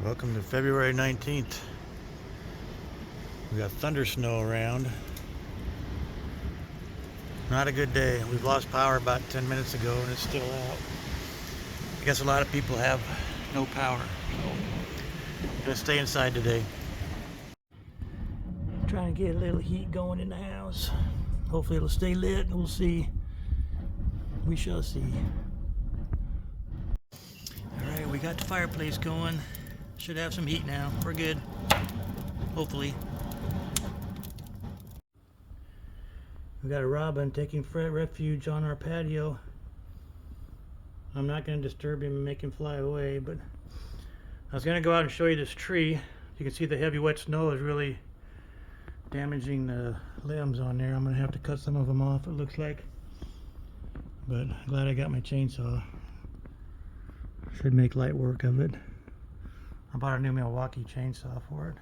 Welcome to February 19th. We got thunder snow around. Not a good day. We've lost power about 10 minutes ago and it's still out. I guess a lot of people have no power, so I'm gonna stay inside today. Trying to get a little heat going in the house. Hopefully it'll stay lit. We'll see. We shall see. Alright, we got the fireplace going. Should have some heat now. We're good. Hopefully. We got a robin taking refuge on our patio. I'm not going to disturb him and make him fly away, but I was going to go out and show you this tree. You can see the heavy wet snow is really damaging the limbs on there. I'm going to have to cut some of them off, it looks like. But I'm glad I got my chainsaw. Should make light work of it. I bought a new Milwaukee chainsaw for it.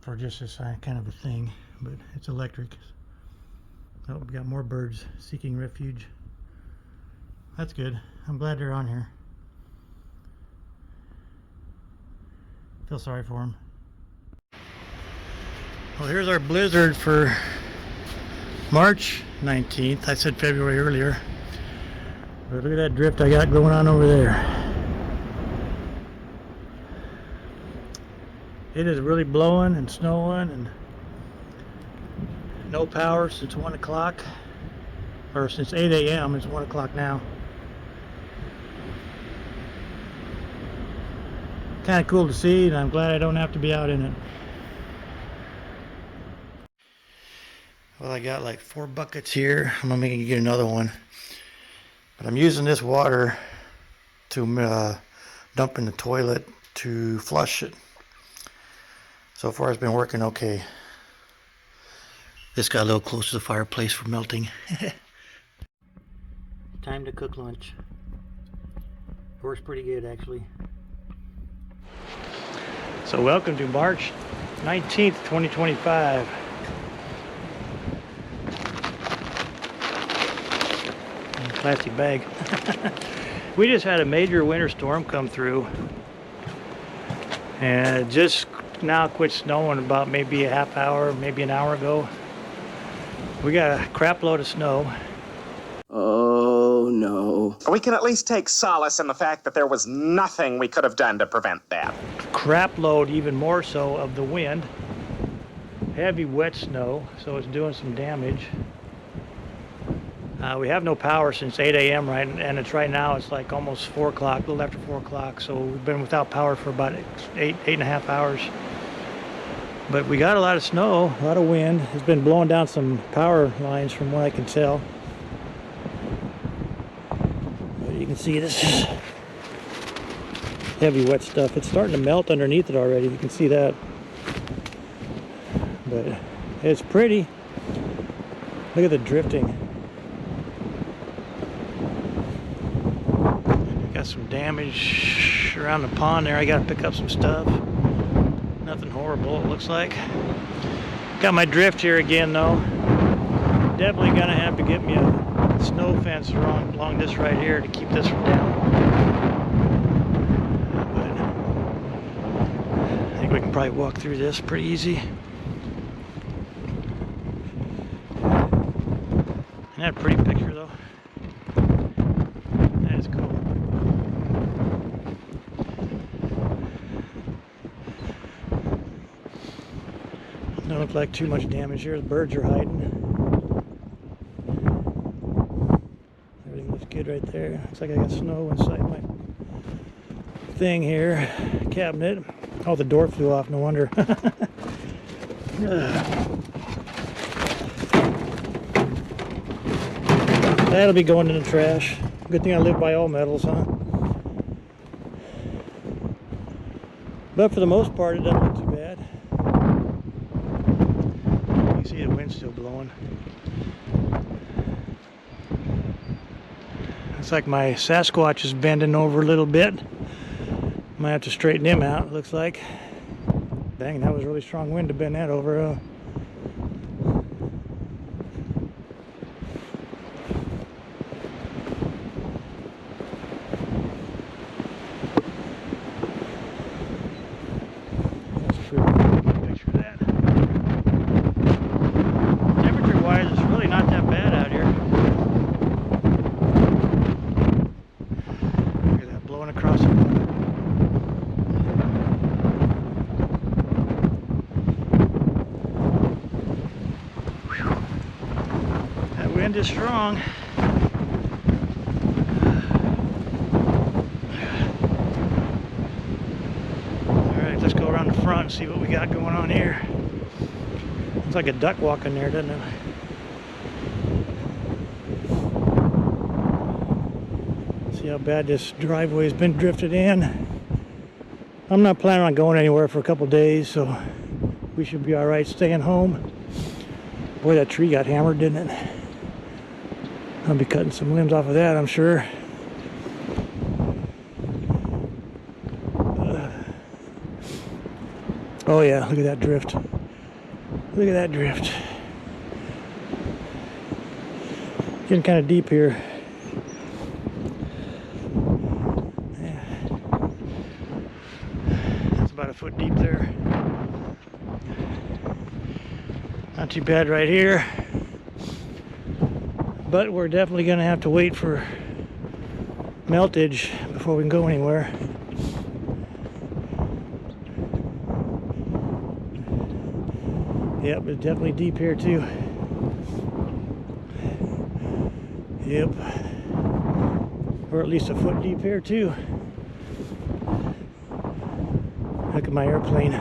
For just this kind of a thing, but it's electric. Oh, we got more birds seeking refuge. That's good. I'm glad they're on here. Feel sorry for them. Well, here's our blizzard for March 19th. I said February earlier. But look at that drift I got going on over there. It is really blowing and snowing and no power since 1 o'clock. Or since 8 a.m. It's 1 o'clock now. Kind of cool to see, and I'm glad I don't have to be out in it. Well, I got like 4 buckets here. I'm gonna get another one, but I'm using this water to dump in the toilet to flush it. So far it's been working okay. This got a little close to the fireplace for melting. Time to cook lunch. Works pretty good actually. So welcome to March 19th, 2025. Plastic bag. We just had a major winter storm come through, and it just now quit snowing about maybe a half hour, maybe an hour ago. We got a crap load of snow. Oh no. We can at least take solace in the fact that there was nothing we could have done to prevent that. Crap load, even more so, of the wind. Heavy wet snow, so it's doing some damage. We have no power since 8 a.m. and it's right now it's like almost 4 o'clock, a little after 4 o'clock, so we've been without power for about eight and a half hours. But we got a lot of snow, a lot of wind. It's been blowing down some power lines from what I can tell. But you can see this is heavy wet stuff. It's starting to melt underneath it already, you can see that. But it's pretty. Look at the drifting. Got some damage around the pond there. I gotta pick up some stuff. Nothing horrible, it looks like. Got my drift here again though. Definitely gonna have to get me a snow fence along this right here to keep this from down. But I think we can probably walk through this pretty easy. Isn't that a pretty picture though? That is cool. Don't look like too much damage here. The birds are hiding. Everything looks good right there. Looks like I got snow inside my thing here. Cabinet. Oh, the door flew off. No wonder. That'll be going in the trash. Good thing I live by all metals, huh? But for the most part, it doesn't look too bad. You can see the wind still blowing. Looks like my Sasquatch is bending over a little bit. Might have to straighten him out, it looks like. Dang, that was a really strong wind to bend that over. wind is strong. Alright, let's go around the front and see what we got going on here. Looks like a duck walking there, doesn't it? See how bad this driveway has been drifted in. I'm not planning on going anywhere for a couple days, so we should be alright staying home. Boy, that tree got hammered, didn't it? I'll be cutting some limbs off of that, I'm sure. Oh yeah, look at that drift. Look at that drift. Getting kind of deep here. Yeah. That's about a foot deep there. Not too bad right here. But we're definitely going to have to wait for meltage before we can go anywhere. Yep, it's definitely deep here too. Yep. Or at least a foot deep here too. Look at my airplane.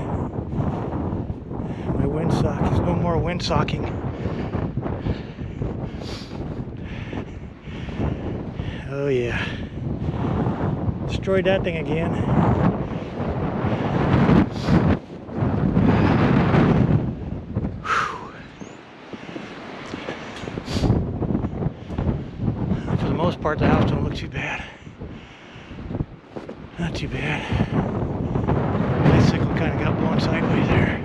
My windsock. There's no more windsocking. Oh yeah. Destroyed that thing again. Whew. For the most part, the house don't look too bad. Not too bad. Bicycle kind of got blown sideways there.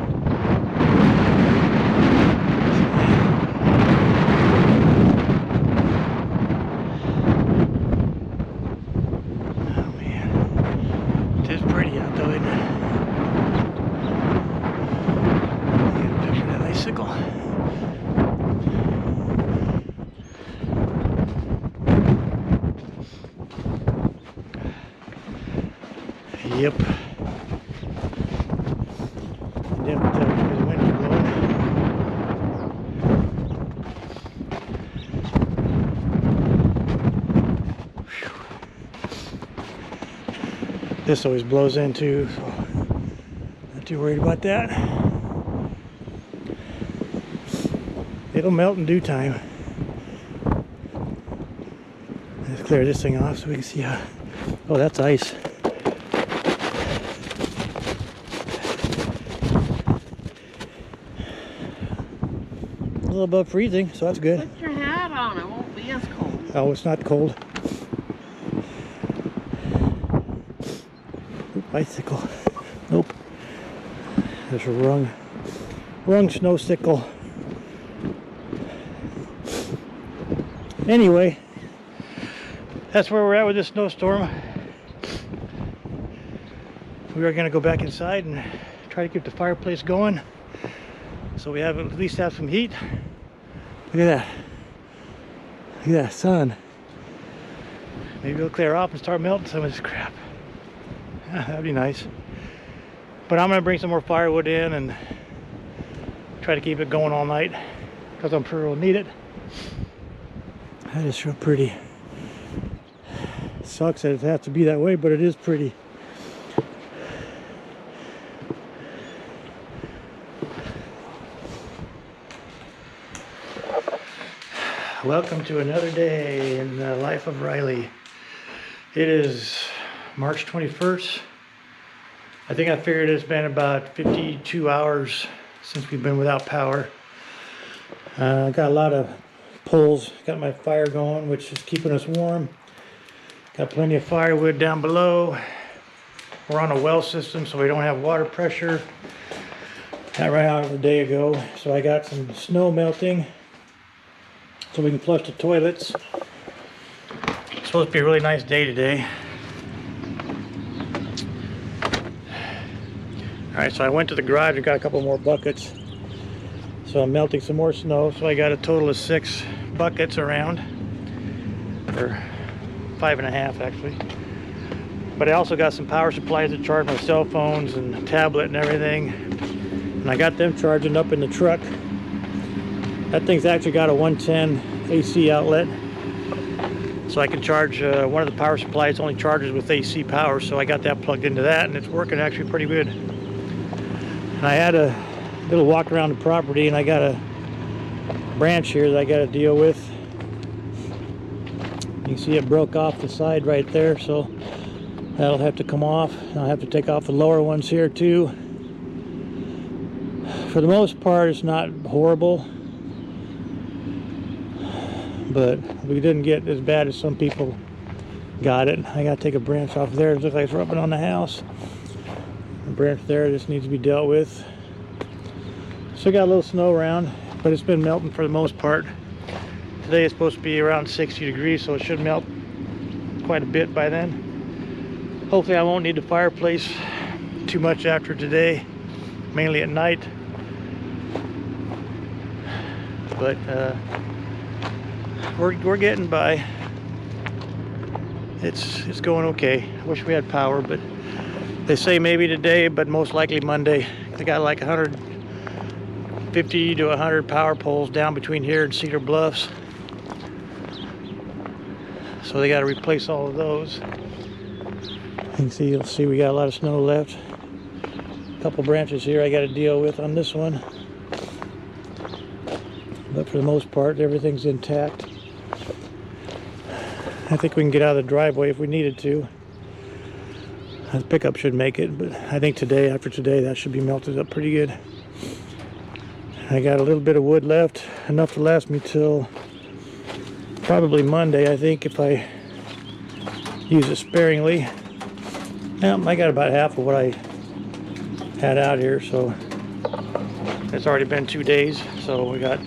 Yep. Definitely tell you the wind is blowing. Whew. This always blows in too, so not too worried about that. It'll melt in due time. Let's clear this thing off so we can see how. Oh, that's ice. A little above freezing, so that's good. Put your hat on, it won't be as cold. Oh, it's not cold. Oop, bicycle. Nope. There's a wrong snowsicle. Anyway, that's where we're at with this snowstorm. We are going to go back inside and try to keep the fireplace going, so we have at least have some heat. Look at that. Look at that sun. Maybe it'll clear off and start melting some of this crap. Yeah, that'd be nice. But I'm going to bring some more firewood in and try to keep it going all night, because I'm sure we'll need it. That is sure pretty. Sucks that it has to be that way, but it is pretty. Welcome to another day in the life of Riley. It is March 21st. I think I figured it's been about 52 hours since we've been without power. I got a lot of poles, got my fire going, which is keeping us warm. Got plenty of firewood down below. We're on a well system, so we don't have water pressure. That ran out a day ago, so I got some snow melting so we can flush the toilets. It's supposed to be a really nice day today. Alright, so I went to the garage and got a couple more buckets. So I'm melting some more snow, so I got a total of 6 buckets around. Or 5.5 actually. But I also got some power supplies to charge my cell phones and tablet and everything. And I got them charging up in the truck. That thing's actually got a 110 AC outlet, so I can charge one of the power supplies. Only charges with AC power, so I got that plugged into that, and it's working actually pretty good. And I had a little walk around the property, and I got a branch here that I got to deal with. You can see it broke off the side right there, so that'll have to come off. I'll have to take off the lower ones here too. For the most part, it's not horrible, but we didn't get as bad as some people got it. I got to take a branch off there. It looks like it's rubbing on the house. The branch there just needs to be dealt with. Still got a little snow around, but it's been melting for the most part. Today it's supposed to be around 60 degrees, so it should melt quite a bit by then. Hopefully I won't need the fireplace too much after today, mainly at night. But we're getting by. It's going okay. I wish we had power, but they say maybe today, but most likely Monday. They got like 150 to 100 power poles down between here and Cedar Bluffs, so they got to replace all of those. You can see, you'll see we got a lot of snow left. A couple branches here I got to deal with on this one, but for the most part everything's intact. I think we can get out of the driveway if we needed to. The pickup should make it, but I think today, after today, that should be melted up pretty good. I got a little bit of wood left, enough to last me till probably Monday, I think, if I use it sparingly. I got about half of what I had out here, so it's already been 2 days, so we got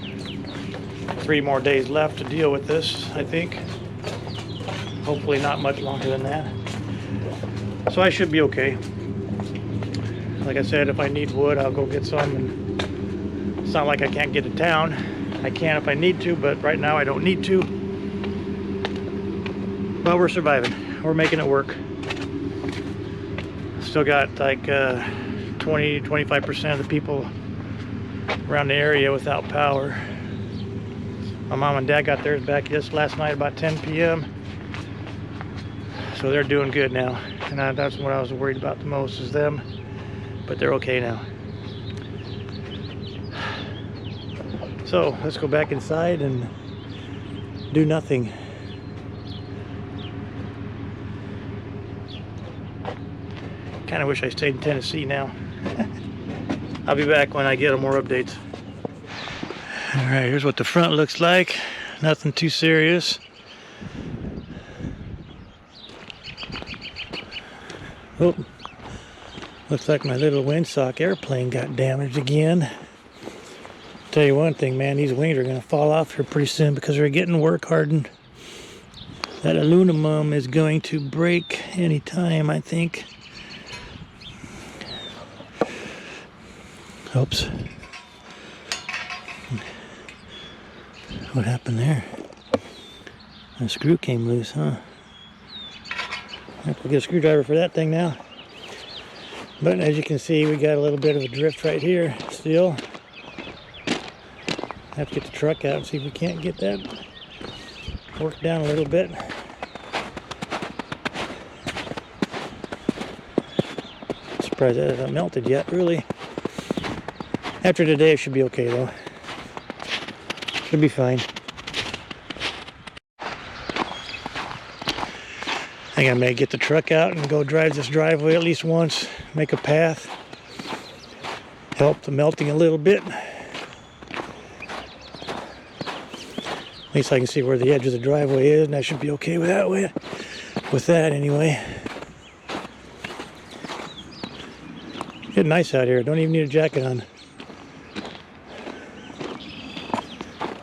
3 more days left to deal with this, I think. Hopefully not much longer than that. So I should be okay. Like I said, if I need wood, I'll go get some. And it's not like I can't get to town. I can if I need to, but right now I don't need to. But we're surviving. We're making it work. Still got like 20-25% of the people around the area without power. My mom and dad got theirs back just last night about 10 p.m. So they're doing good now. And that's what I was worried about the most, is them. But they're okay now. So let's go back inside and do nothing. Kind of wish I stayed in Tennessee now. I'll be back when I get more updates. Alright, here's what the front looks like. Nothing too serious. Oh, looks like my little windsock airplane got damaged again. Tell you one thing, man, these wings are going to fall off here pretty soon because they're getting work hardened. That aluminum is going to break any time, I think. Oops. What happened there? The screw came loose, huh? I have to get a screwdriver for that thing now. But as you can see, we got a little bit of a drift right here still. Have to get the truck out and see if we can't get that worked down a little bit. Surprised that hasn't melted yet, really. After today, it should be okay though. Should be fine. I think I may get the truck out and go drive this driveway at least once, make a path, help the melting a little bit. At least I can see where the edge of the driveway is, and I should be okay with that way. With that anyway. Getting nice out here. Don't even need a jacket on.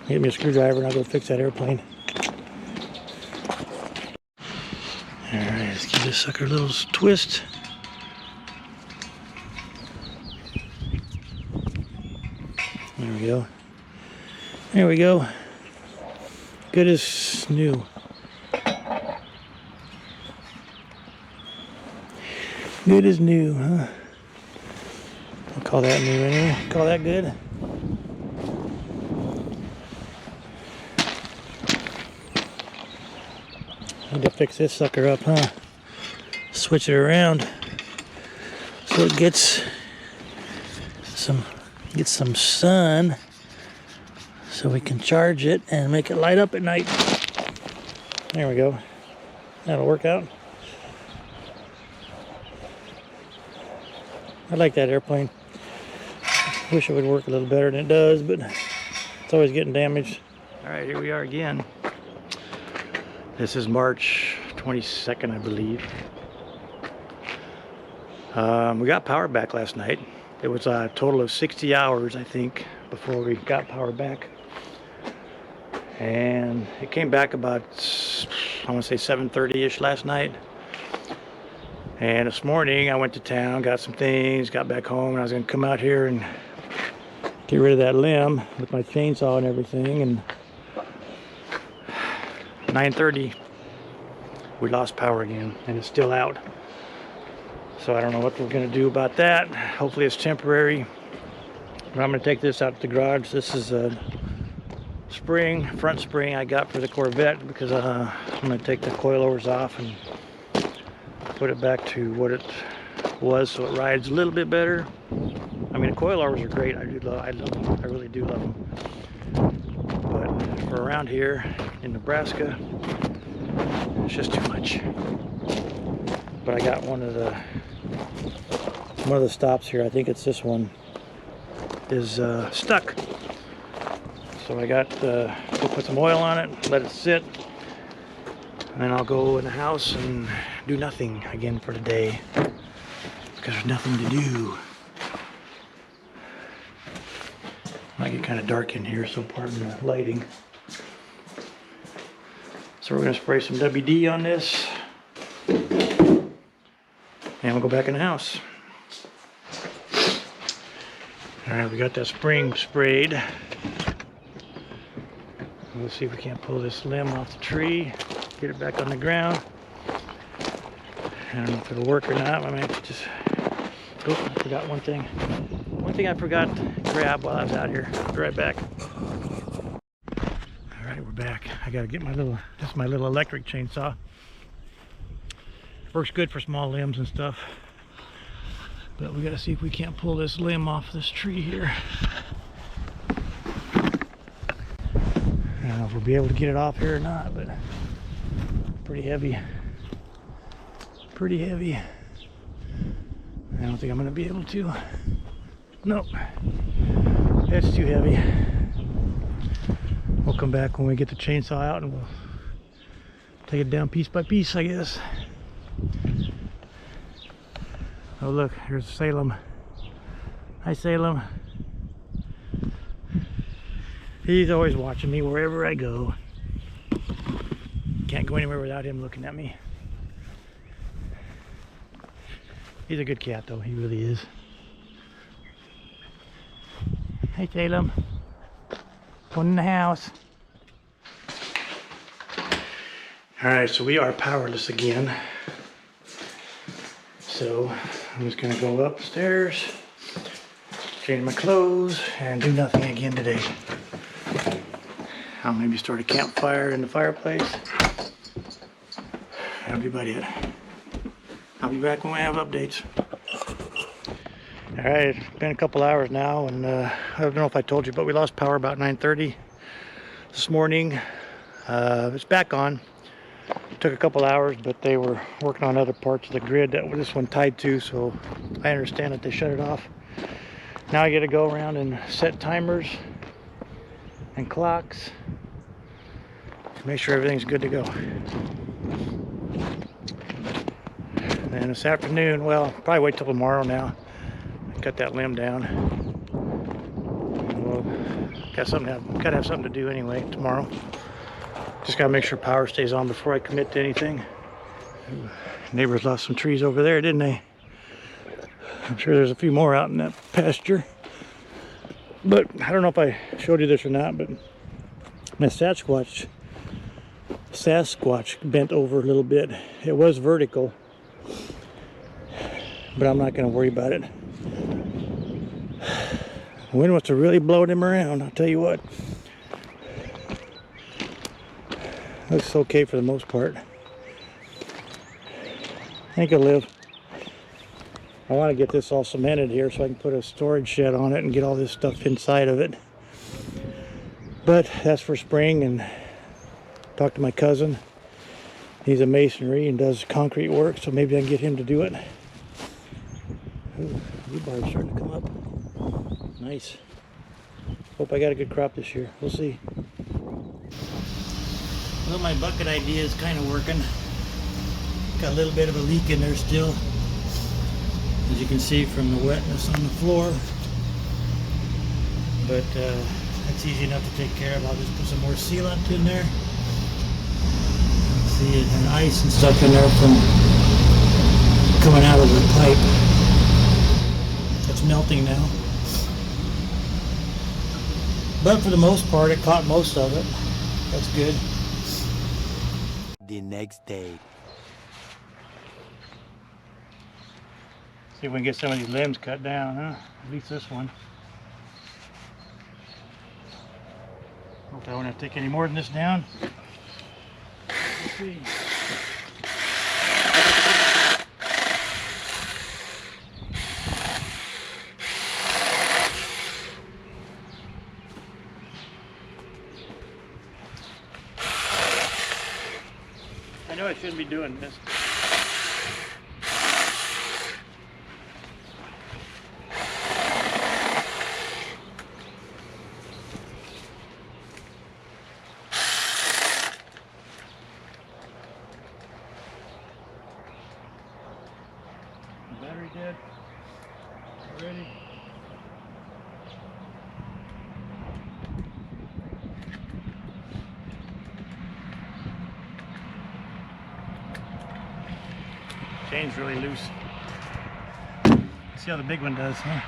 Get me a screwdriver and I'll go fix that airplane. Alright, let's give this sucker a little twist. There we go. There we go. Good as new. Good as new, huh? I'll call that new anyway. Call that good. Need to fix this sucker up, huh? Switch it around so it gets some sun, so we can charge it and make it light up at night. There we go. That'll work out. I like that airplane. Wish it would work a little better than it does, but it's always getting damaged. All right, here we are again. This is March 22nd, I believe. We got power back last night. It was a total of 60 hours, I think, before we got power back. And it came back about, I want to say 7:30-ish last night. And this morning I went to town, got some things, got back home, and I was going to come out here and get rid of that limb with my chainsaw and everything. And 9:30, we lost power again, and it's still out. So I don't know what we're going to do about that. Hopefully it's temporary. But I'm going to take this out to the garage. This is a front spring I got for the Corvette, because I'm going to take the coilovers off and put it back to what it was, so it rides a little bit better. I mean, the coilovers are great. I love them. I really do love them. But for around here in Nebraska, it's just too much. But I got one of the stops here, I think it's this one, is stuck. So I got to put some oil on it, let it sit, and then I'll go in the house and do nothing again for the day, because there's nothing to do. Might get kind of dark in here, so pardon the lighting. So we're going to spray some WD on this, and we'll go back in the house. Alright, we got that spring sprayed. We'll see if we can't pull this limb off the tree, get it back on the ground. I don't know if it'll work or not. I might just... Oh, I forgot one thing. One thing I forgot to grab while I was out here. I'll be right back. Alright, we're back. I gotta get this is my little electric chainsaw. Works good for small limbs and stuff. But we gotta see if we can't pull this limb off this tree here. I don't know if we'll be able to get it off here or not, but pretty heavy. Pretty heavy. I don't think I'm gonna be able to. Nope. That's too heavy. We'll come back when we get the chainsaw out and we'll take it down piece by piece, I guess. Oh look, here's Salem. Hi Salem. He's always watching me wherever I go. Can't go anywhere without him looking at me. He's a good cat though, he really is. Hey Salem. One in the house. Alright, so we are powerless again. So I'm just gonna go upstairs, change my clothes, and do nothing again today. I'll maybe start a campfire in the fireplace. That'll be about it. I'll be back when we have updates. Alright, it's been a couple hours now, and I don't know if I told you, but we lost power about 9:30 this morning. It's back on. It took a couple hours, but they were working on other parts of the grid that this one tied to, so I understand that they shut it off. Now I get to go around and set timers and clocks to make sure everything's good to go. And this afternoon, well, probably wait till tomorrow now. Cut that limb down. We'll gotta have something to do anyway tomorrow. Just gotta make sure power stays on before I commit to anything. Neighbors lost some trees over there, didn't they? I'm sure there's a few more out in that pasture. But I don't know if I showed you this or not, but my Sasquatch bent over a little bit. It was vertical, but I'm not gonna worry about it. The wind wants to really blow him around, I'll tell you what. Looks okay for the most part. think it'll live. I want to get this all cemented here so I can put a storage shed on it and get all this stuff inside of it. But that's for spring, and talk to my cousin. He's a masonry and does concrete work, so maybe I can get him to do it. Ooh, rhubarb's starting to come up. Nice. Hope I got a good crop this year. We'll see. Well, my bucket idea is kind of working. Got a little bit of a leak in there still, as you can see from the wetness on the floor. But that's easy enough to take care of. I'll just put some more sealant in there. See it, and ice and stuff in there from coming out of the pipe. It's melting now. But for the most part, it caught most of it. That's good. The next day. See if we can get some of these limbs cut down, huh? At least this one. Hope I won't have to take any more than this down. Let's see. I know I shouldn't be doing this. Battery dead already. Chain's really loose. See how the big one does, huh?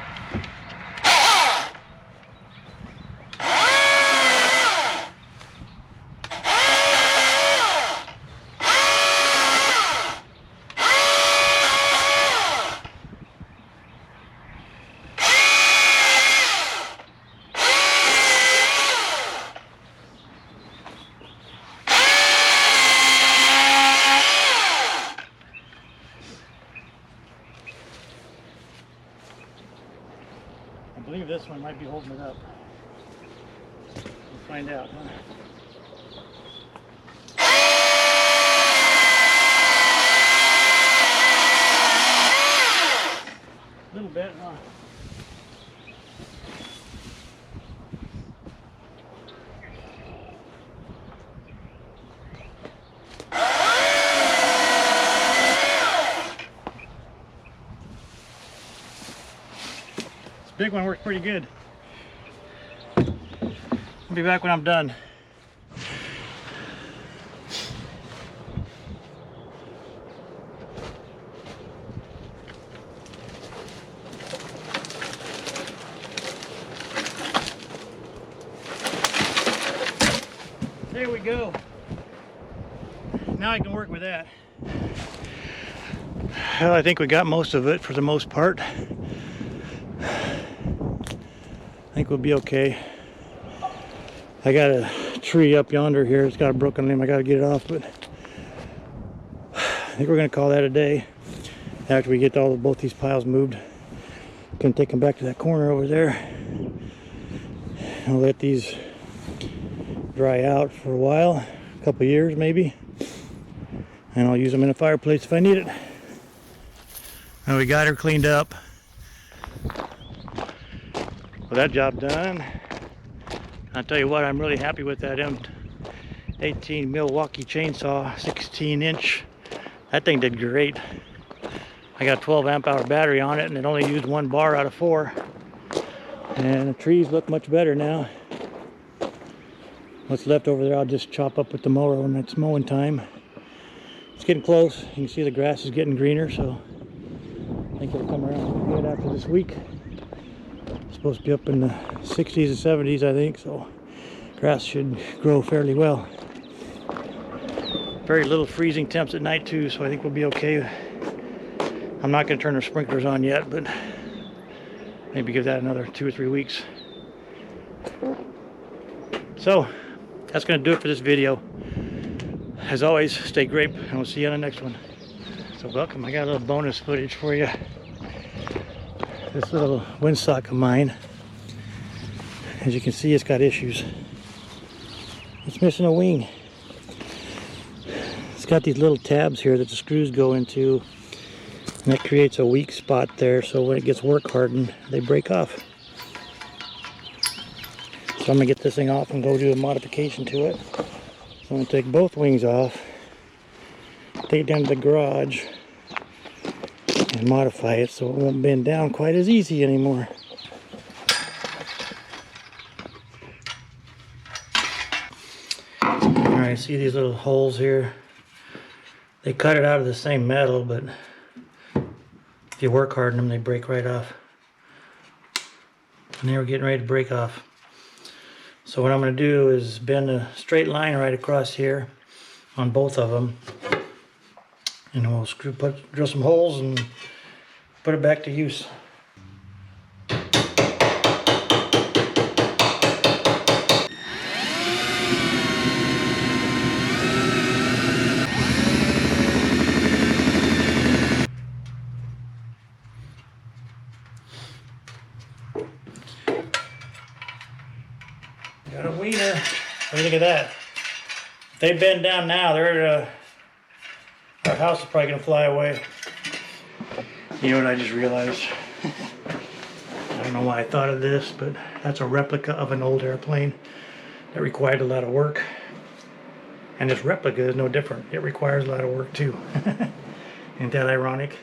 I believe this one might be holding it up. We'll find out, huh? A little bit, huh? Big one works pretty good. I'll be back when I'm done. There we go. Now I can work with that. Well, I think we got most of it for the most part. I think we'll be okay. I got a tree up yonder here. It's got a broken limb. I got to get it off, but I think we're going to call that a day. After we get both these piles moved, can take them back to that corner over there. I'll let these dry out for a while, a couple years maybe, and I'll use them in a fireplace if I need it. Now we got her cleaned up. Well, that job done. I'll tell you what, I'm really happy with that M18 Milwaukee chainsaw, 16-inch. That thing did great. I got a 12 amp hour battery on it, and it only used 1 bar out of 4. And the trees look much better now. What's left over there I'll just chop up with the mower when it's mowing time. It's getting close. You can see the grass is getting greener, so I think it'll come around good after this week. It's supposed to be up in the 60s and 70s, I think, so grass should grow fairly well. Very little freezing temps at night too, so I think we'll be okay. I'm not going to turn the sprinklers on yet, but maybe give that another 2 or 3 weeks. So that's going to do it for this video. As always, stay grape, and we'll see you on the next one. So welcome, I got a little bonus footage for you. This little windsock of mine, as you can see, it's got issues. It's missing a wing. It's got these little tabs here that the screws go into, and that creates a weak spot there, so when it gets work hardened, they break off. So I'm gonna get this thing off and go do a modification to it. So I'm gonna take both wings off, take it down to the garage, and modify it so it won't bend down quite as easy anymore. Alright, see these little holes here? They cut it out of the same metal, but if you work harden them, they break right off. And they were getting ready to break off. So what I'm going to do is bend a straight line right across here on both of them. And we'll drill some holes and put it back to use. Got a wiener. What do you think of that? If they bend down now, our house is probably gonna fly away. You know what I just realized? I don't know why I thought of this, but that's a replica of an old airplane that required a lot of work. And this replica is no different. It requires a lot of work too. Isn't that ironic?